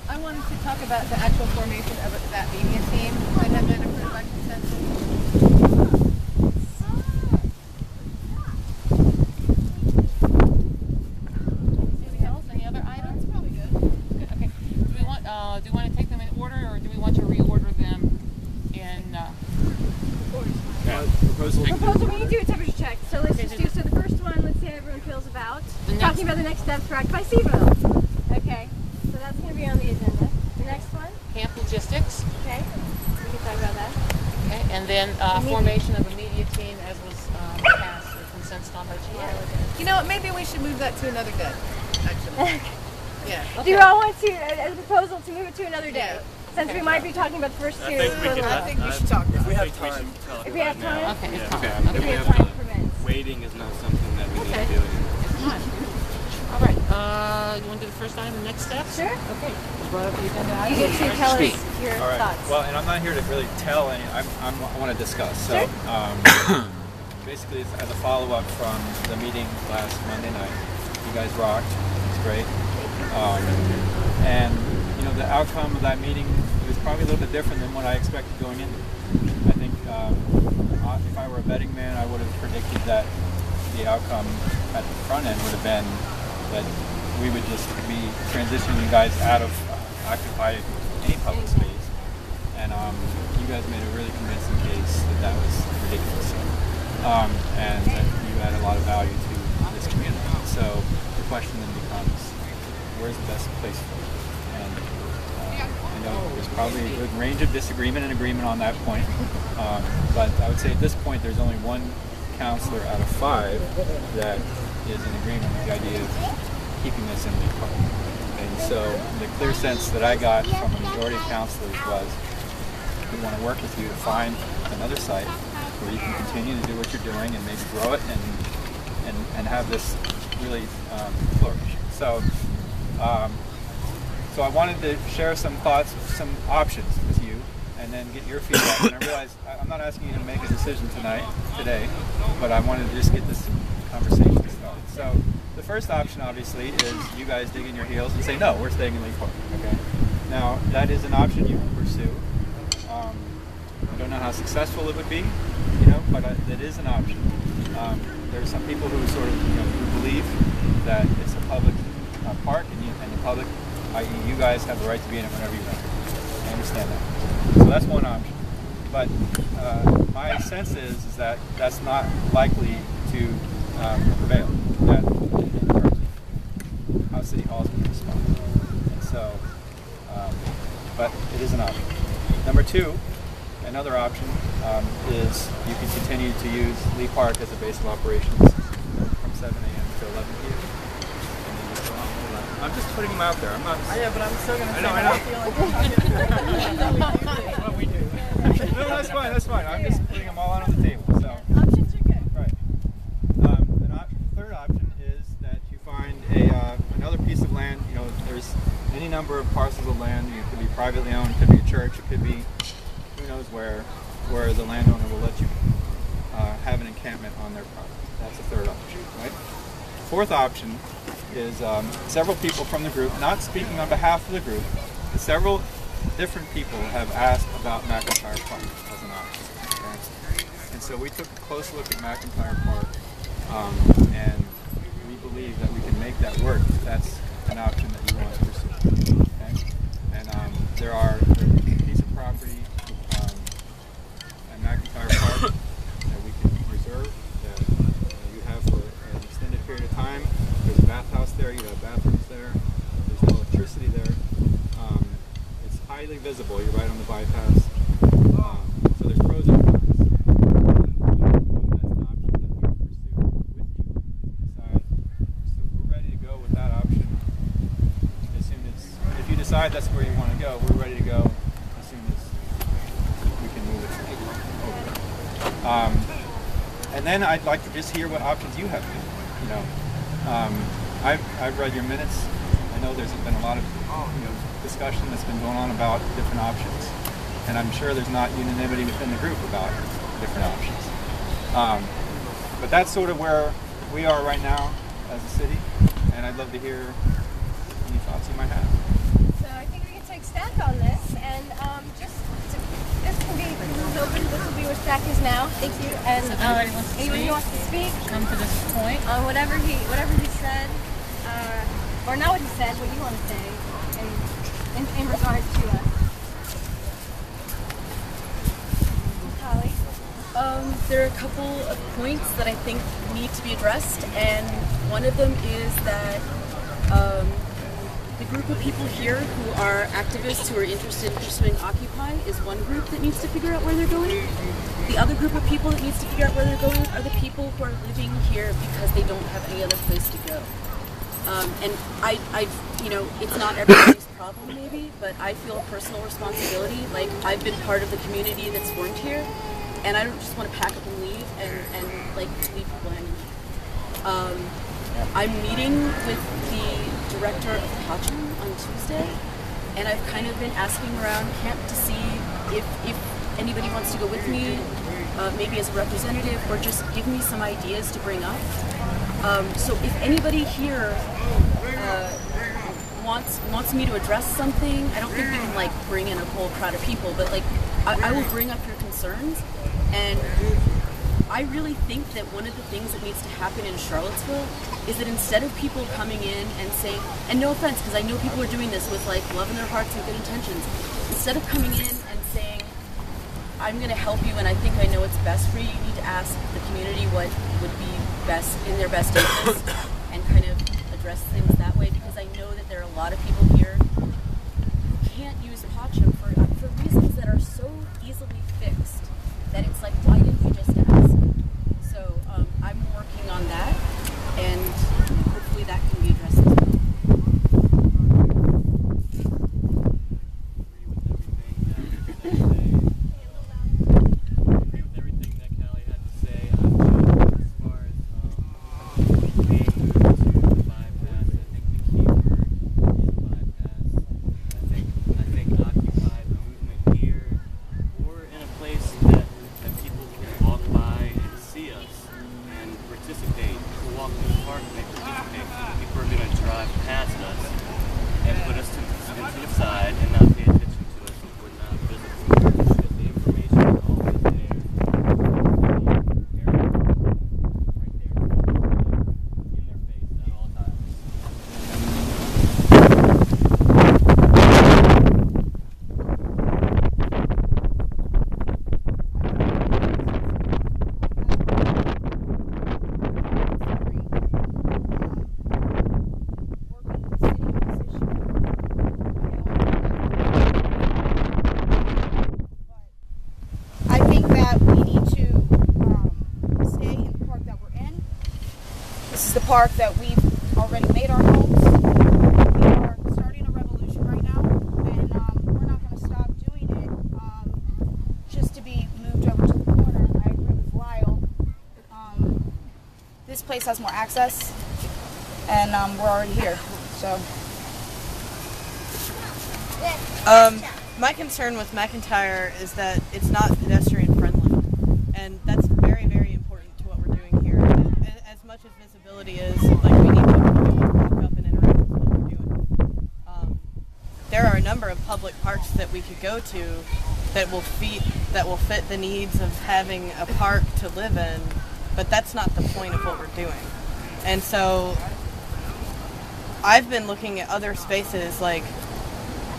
I wanted to talk about the actual formation of that media team that had been approved by consensus. Anything else? Any other items? Probably good. Good. Okay. Do we want to take them in order, or do we want to reorder them in? Proposal. We need to do a temperature check. So let's just do. So the first one, let's see how everyone feels about talking about the next steps for Occupy cville. Okay. So that's going to be on the agenda. The next one. Camp logistics. Okay. We can talk about that. Okay. And then formation of a media team, as was passed or consensus on by GA. You know what? Maybe we should move that to another day. Actually. Yeah. Okay. Do you all want to a proposal to move it to another day? Yeah. Since we might be talking about the first two. I think we should talk about it. If we have time. If we have time. Okay. Yeah. Okay. If we have time permits. Waiting is not something that we need to do. It's not. All right. You want to do the first item, the next steps? Sure. Okay. Brought up the agenda. You get to tell us your All right. thoughts. Well, and I'm not here to really tell any. I want to discuss. So, basically, as a follow-up from the meeting last Monday night, you guys rocked. It's great. And you know, the outcome of that meeting was probably a little bit different than what I expected going into. I think if I were a betting man, I would have predicted that the outcome at the front end would have been that we would just be transitioning you guys out of Occupy any public space, and you guys made a really convincing case that was ridiculous, and that you add a lot of value to this community. So the question then becomes, where's the best place for it? And I know there's probably a good range of disagreement and agreement on that point, but I would say at this point there's only one counselor out of 5 that is in agreement with the idea of keeping this in Lee Park. And so the clear sense that I got from a majority of counselors was, we want to work with you to find another site where you can continue to do what you're doing and maybe grow it and have this really flourish. So I wanted to share some thoughts, some options with you, and then get your feedback. And I realize I'm not asking you to make a decision today, but I wanted to just get this conversation started. So the first option, obviously, is you guys dig in your heels and say, no, we're staying in Lee Park. Okay. Now that is an option you can pursue. I don't know how successful it would be, but it is an option. There are some people who sort of, who believe that it's a public park, and the public, i.e., you guys, have the right to be in it whenever you want. I understand that. So that's one option. But my sense is that that's not likely to prevail. That in terms of how City Hall is going to respond. And so, but it is an option. Number 2. Another option is you can continue to use Lee Park as a base of operations from 7 a.m. to 11 p.m. I'm just putting them out there. I'm not. Yeah, but I'm still going to say I know. What we do. No, that's fine. That's fine. I'm just putting them all out on the table. So Options are good. right. Third option is that you find another piece of land. There's any number of parcels of land. It could be privately owned. It could be a church. It could be who knows where the landowner will let you have an encampment on their property. That's the third option, right? Fourth option is several people from the group, not speaking on behalf of the group, but several different people have asked about McIntyre Park as an option. Okay? And so we took a close look at McIntyre Park, and we believe that we can make that work if that's an option that you want to pursue. Okay? And there's a piece of property at McIntyre Park that we can reserve that you have for an extended period of time. There's a bathhouse there, you have bathrooms there, there's no electricity there. It's highly visible, you're right on the bypass. So there's pros and cons. That's an option that we can pursue with you if you decide. So we're ready to go with that option as soon as, if you decide that's where you want to go, we're ready to go as soon as we can move it over. And then I'd like to just hear what options you have. I've read your minutes. I know there's been a lot of discussion that's been going on about different options, and I'm sure there's not unanimity within the group about different options. But that's sort of where we are right now as a city, and I'd love to hear any thoughts you might have. So I think Thank you. And Anybody wants to anybody speak? who wants to speak Come to this point. on whatever he said, or not what he said, what you want to say, in regards to us. Holly? There are a couple of points that I think need to be addressed, and one of them is that the group of people here who are activists who are interested in pursuing Occupy is one group that needs to figure out where they're going. The other group of people that needs to figure out where they're going are the people who are living here because they don't have any other place to go. And it's not everybody's problem maybe, but I feel a personal responsibility. Like, I've been part of the community that's formed here, and I don't just want to pack up and leave and leave people hanging. I'm meeting with the director of Pacham on Tuesday, and I've kind of been asking around camp to see if anybody wants to go with me, maybe as a representative, or just give me some ideas to bring up. So if anybody here wants me to address something, I don't think we can bring in a whole crowd of people, but I will bring up your concerns. And I really think that one of the things that needs to happen in Charlottesville is that instead of people coming in and saying, and no offense, because I know people are doing this with love in their hearts and good intentions, instead of coming in and saying, I'm going to help you and I think I know what's best for you, you need to ask the community what would be best in their best interest and kind of address things that way, because I know that there are a lot of people here who can't use Pacham for reasons that are so easily fixed that it's like, why didn't you just ask? So I'm working on that, and hopefully that can be addressed as well. Park that we've already made our homes. We are starting a revolution right now, and we're not going to stop doing it just to be moved over to the corner. I agree with Lyle. This place has more access, and we're already here. So, my concern with McIntyre is that it's not pedestrian friendly, and that's very, very important to what we're doing here. As much as visibility is, we need to walk up and interact with what we're doing. There are a number of public parks that we could go to that will fit the needs of having a park to live in, but that's not the point of what we're doing. And so I've been looking at other spaces like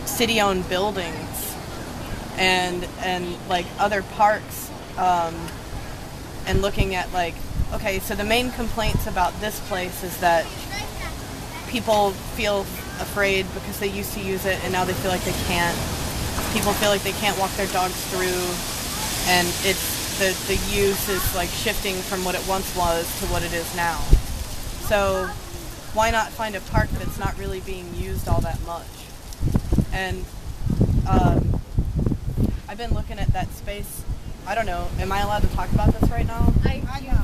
city-owned buildings and other parks, and looking at okay, so the main complaints about this place is that people feel afraid because they used to use it and now they feel like they can't. People feel like they can't walk their dogs through, and it's the use is shifting from what it once was to what it is now. So why not find a park that's not really being used all that much? And I've been looking at that space. I don't know, am I allowed to talk about this right now? I know.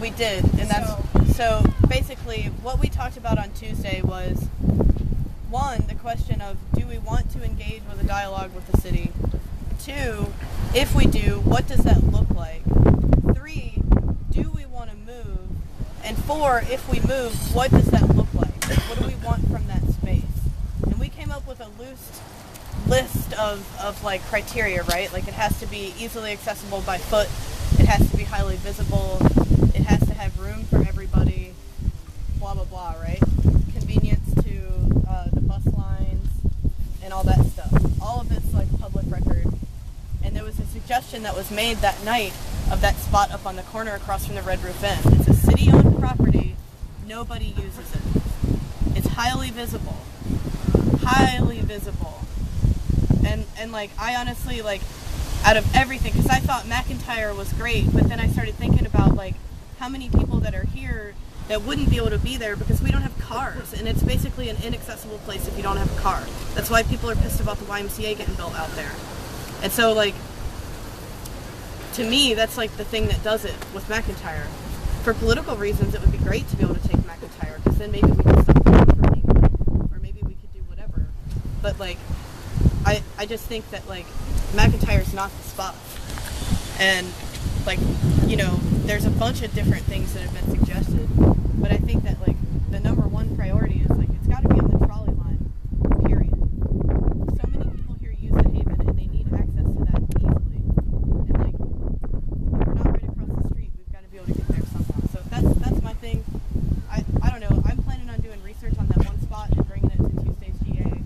We did, and so basically what we talked about on Tuesday was one, the question of, do we want to engage with a dialogue with the city? Two, if we do, what does that look like? Three, do we want to move? And four, if we move, what does that look like? What do we want from that space? And we came up with a loose list of like criteria, right? Like it has to be easily accessible by foot, it has to be highly visible, it has to have room for everybody, blah blah blah, right? Convenience to the bus lines and all that stuff. All of it's like public record. And there was a suggestion that was made that night of that spot up on the corner across from the Red Roof Inn. It's a city-owned property. Nobody uses it. It's highly visible. Highly visible. And like, I honestly, like, out of everything, because I thought McIntyre was great, but then I started thinking about, like, how many people that are here that wouldn't be able to be there because we don't have cars. And it's basically an inaccessible place if you don't have a car. That's why people are pissed about the YMCA getting built out there. And so, like, to me, that's like the thing that does it with McIntyre. For political reasons, it would be great to be able to take McIntyre, because then maybe we could stop the road from Lakewood, or maybe we could do whatever. But like, I just think that like McIntyre's not the spot. And like, you know, there's a bunch of different things that have been suggested, but I think that like the number one priority is like it's got to be on the trolley line. Period. So many people here use the Haven, and they need access to that easily. And like, we're not right across the street. We've got to be able to get there somehow. So that's my thing. I don't know. I'm planning on doing research on that one spot and bringing it to Tuesday's GA,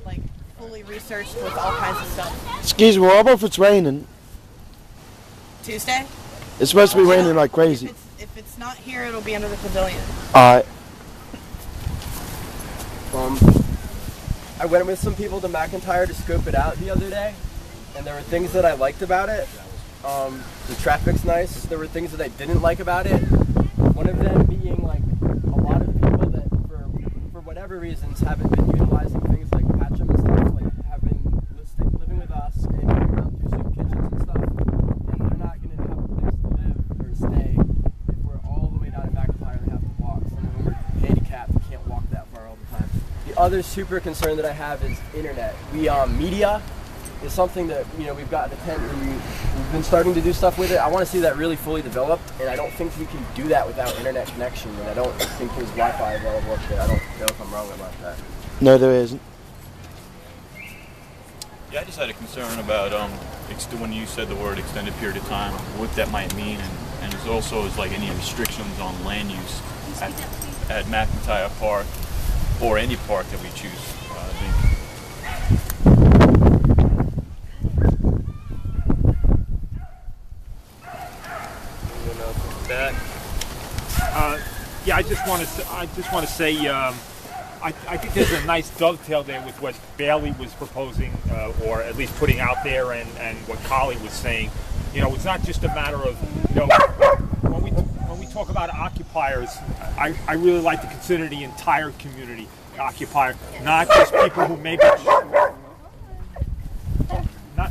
like fully researched with all kinds of stuff. Excuse me, what about if it's raining? Tuesday? It's supposed to be raining like crazy. If it's not here, it'll be under the pavilion. Alright. I went with some people to McIntyre to scope it out the other day, and there were things that I liked about it. The traffic's nice. There were things that I didn't like about it. One of them being like a lot of people that for whatever reasons haven't been utilizing things like Patcham and stuff, like have been living with us and going around through soup kitchens and stuff, and they're not going to have a place to live or stay if we're all the way down to McIntyre. They have to walk. Some of them are handicapped and can't walk that far all the time. The other super concern that I have is internet. Media is something that, you know, we've got the tent and we've been starting to do stuff with it. I want to see that really fully developed, and I don't think we can do that without internet connection, and I don't think there's Wi-Fi available up there. I don't know if I'm wrong about that. No, there isn't. Yeah, I just had a concern about when you said the word extended period of time, what that might mean, and there's also like any restrictions on land use at McIntyre Park or any park that we choose. Yeah, I just want to say I think there's a nice dovetail there with what Bailey was proposing, or at least putting out there, and what Collie was saying. You know, it's not just a matter of, you know, when we talk about occupiers, I really like to consider the entire community occupier, not just people who maybe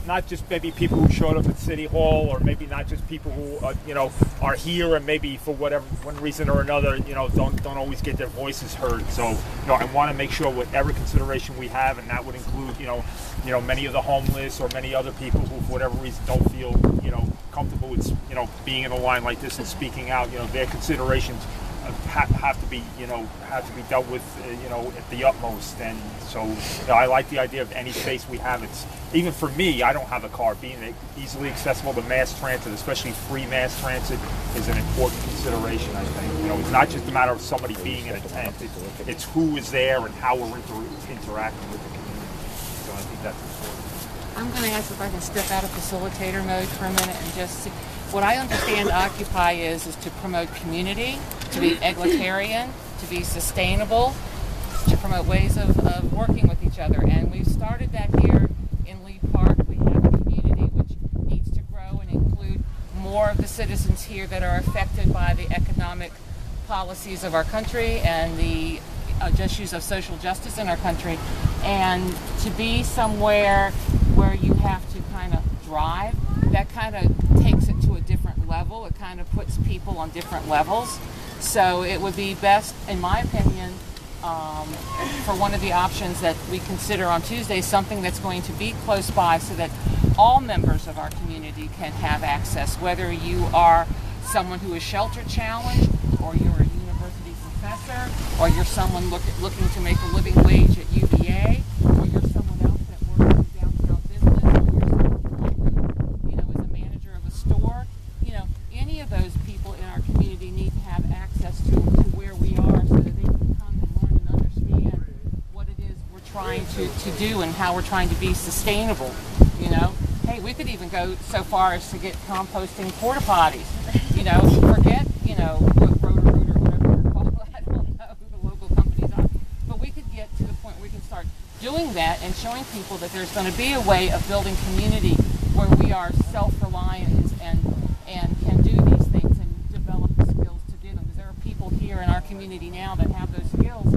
not just maybe people who showed up at City Hall, or maybe not just people who you know, are here and maybe for whatever one reason or another, you know, don't always get their voices heard. So, you know, I want to make sure whatever consideration we have, and that would include, you know, many of the homeless or many other people who for whatever reason don't feel, you know, comfortable with, you know, being in a line like this and speaking out. You know, their considerations have to be dealt with, you know, at the utmost. And so, you know, I like the idea of any space we have. It's, even for me, I don't have a car. Being easily accessible to mass transit, especially free mass transit, is an important consideration, I think. You know, it's not just a matter of somebody being in a tent. It's who is there and how we're interacting with the community. So I think that's important. I'm going to ask if I can step out of facilitator mode for a minute and just see. What I understand Occupy is to promote community, to be egalitarian, to be sustainable, to promote ways of working with each other. And we've started that here in Lee Park. We have a community which needs to grow and include more of the citizens here that are affected by the economic policies of our country and the issues of social justice in our country. And to be somewhere where you have to kind of drive, that kind of takes it to a different level. It kind of puts people on different levels. So it would be best, in my opinion, for one of the options that we consider on Tuesday, something that's going to be close by so that all members of our community can have access, whether you are someone who is shelter challenged, or you're a university professor, or you're someone looking to make a living wage at UVA, or you're someone else that works in downtown business, or you're someone who, is a manager of a store. Any of those people in our community need to have access to where we are so that they can come and learn and understand what it is we're trying to do and how we're trying to be sustainable. Hey, we could even go so far as to get composting porta potties. Forget, what Roto-Root or whatever they're called. I don't know who the local companies are. But we could get to the point where we can start doing that and showing people that there's going to be a way of building community where we are self-reliant and can do these things and develop the skills to do them. Because there are people here in our community now that have those skills